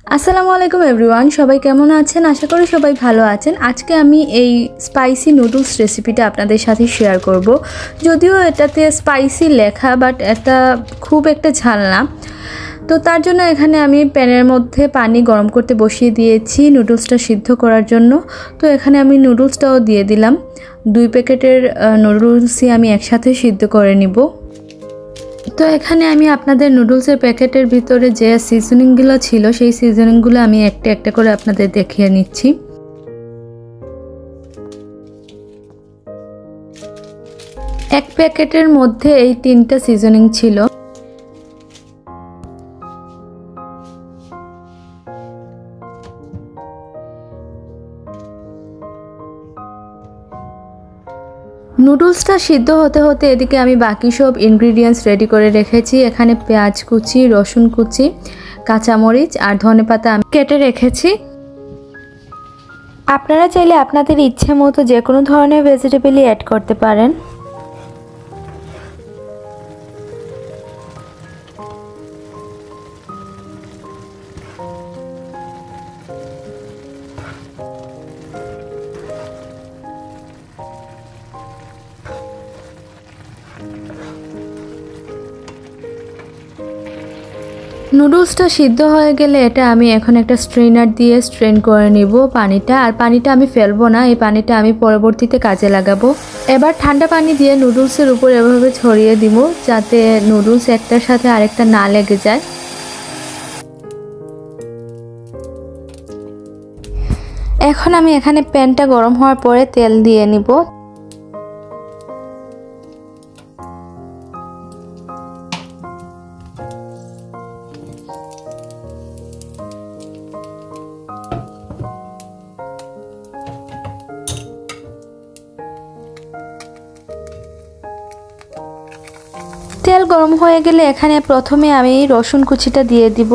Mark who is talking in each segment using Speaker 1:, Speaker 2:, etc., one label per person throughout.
Speaker 1: আসসালামু আলাইকুম এভরিওয়ান, সবাই কেমন আছেন? আশা করি সবাই ভালো আছেন। আজকে আমি এই স্পাইসি নুডলস রেসিপিটা আপনাদের সাথে শেয়ার করব। যদিও এটাতে স্পাইসি লেখা, বাট এটা খুব একটা ঝাল না। তো তার জন্য এখানে আমি প্যানের মধ্যে পানি গরম করতে বসিয়ে দিয়েছি নুডলসটা সিদ্ধ করার জন্য। তো এখানে আমি নুডলসটাও দিয়ে দিলাম। 2 প্যাকেটের নুডলসই আমি একসাথে সিদ্ধ করে নিব। তো এখানে আমি আপনাদের নুডলসের প্যাকেটের ভিতরে যে সিজনিংগুলো ছিল সেই সিজনিংগুলো আমি একটা একটা করে আপনাদের দেখিয়ে নিচ্ছি। এক প্যাকেটের মধ্যে এই 3টা সিজনিং ছিল। নুডলসটা সিদ্ধ হতে হতে এদিকে আমি বাকি সব ইনগ্রিডিয়েন্টস রেডি করে রেখেছি। এখানে পেঁয়াজ কুচি, রসুন কুচি, কাঁচামরিচ আর ধনেপাতা আমি কেটে রেখেছি। আপনারা চাইলে আপনাদের ইচ্ছে মতো যে কোনো ধরনের ভেজিটেবলই অ্যাড করতে পারেন। নুডলসটা সিদ্ধ হয়ে গেলে এটা আমি এখন একটা স্ট্রেনার দিয়ে স্ট্রেন করে নিব পানিটা। আর পানিটা আমি ফেলবো না, এই পানিটা আমি পরবর্তীতে কাজে লাগাবো। এবার ঠান্ডা পানি দিয়ে নুডলসের উপর এভাবে ছড়িয়ে দিব যাতে নুডলস একটার সাথে আরেকটা না লেগে যায়। এখন আমি এখানে প্যানটা গরম হওয়ার পরে তেল দিয়ে নিব। তেল গরম হয়ে গেলে এখানে প্রথমে আমি রসুন কুচিটা দিয়ে দিব,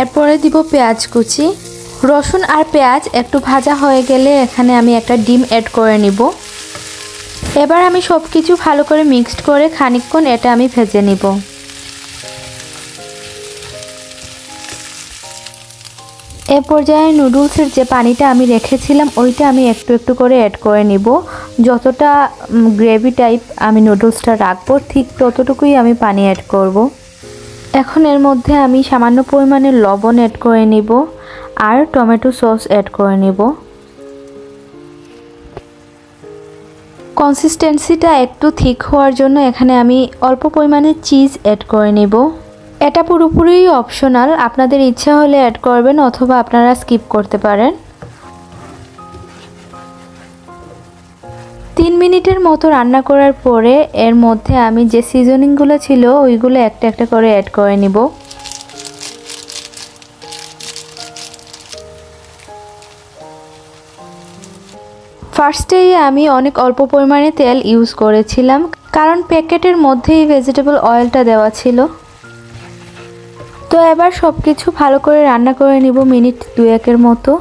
Speaker 1: এরপরে দিব পেঁয়াজ কুচি। রসুন আর পেঁয়াজ একটু ভাজা হয়ে গেলে এখানে আমি একটা ডিম অ্যাড করে নিব। এবার আমি সব কিছু ভালো করে মিক্সড করে খানিকক্ষণ এটা আমি ভেজে নিব। এ পর্যায়ে নুডলসের যে পানিটা আমি রেখেছিলাম ওইটা আমি একটু একটু করে অ্যাড করে নিব। যতটা গ্রেভি টাইপ আমি নুডলসটা রাখবো ঠিক ততটুকুই আমি পানি অ্যাড করব। এখন এর মধ্যে আমি সামান্য পরিমাণে লবণ অ্যাড করে নিব আর টমেটো সস অ্যাড করে নিব। কনসিস্টেন্সিটা একটু থিক হওয়ার জন্য এখানে আমি অল্প পরিমাণে চিজ অ্যাড করে নিব। এটা পুরোপুরি অপশনাল, আপনাদের ইচ্ছা হলে অ্যাড করবেন অথবা আপনারা স্কিপ করতে পারেন। 3 মিনিটের মতো রান্না করার পরে এর মধ্যে আমি যে সিজনিংগুলো ছিল ওইগুলো একটা একটা করে অ্যাড করে নিব। ফার্স্টেই আমি অনেক অল্প পরিমাণে তেল ইউজ করেছিলাম, কারণ প্যাকেটের মধ্যেই ভেজিটেবল অয়েলটা দেওয়া ছিল। তো এবার সব কিছু ভালো করে রান্না করে নিব মিনিট 2-1 মতো।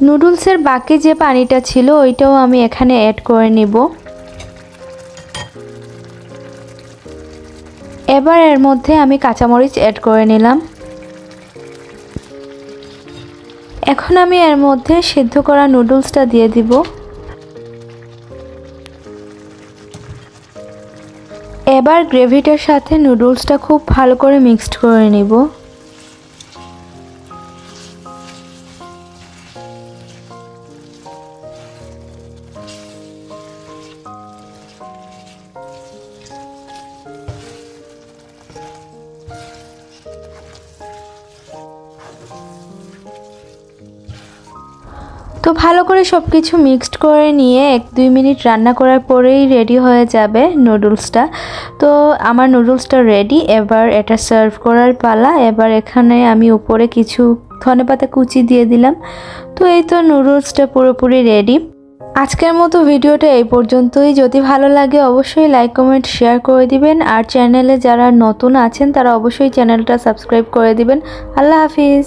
Speaker 1: নুডলসের বাকি যে পানিটা ছিল ওইটাও আমি এখানে অ্যাড করে নিব। এবার এর মধ্যে আমি কাঁচামরিচ অ্যাড করে নিলাম। এখন আমি এর মধ্যে সিদ্ধ করা নুডলসটা দিয়ে দিব। এবার গ্রেভিটার সাথে নুডলসটা খুব ভালো করে মিক্সড করে নিব। তো ভালো করে সব কিছু মিক্সড করে নিয়ে 1-2 মিনিট রান্না করার পরেই রেডি হয়ে যাবে নুডলসটা। তো আমার নুডলসটা রেডি, এবার এটা সার্ভ করার পালা। এবার এখানে আমি উপরে কিছু ধনেপাতা কুচি দিয়ে দিলাম। তো এই তো নুডলসটা পুরোপুরি রেডি। আজকের মতো ভিডিওটা এই পর্যন্তই। যদি ভালো লাগে অবশ্যই লাইক কমেন্ট শেয়ার করে দিবেন, আর চ্যানেলে যারা নতুন আছেন তারা অবশ্যই চ্যানেলটা সাবস্ক্রাইব করে দিবেন। আল্লাহ হাফিজ।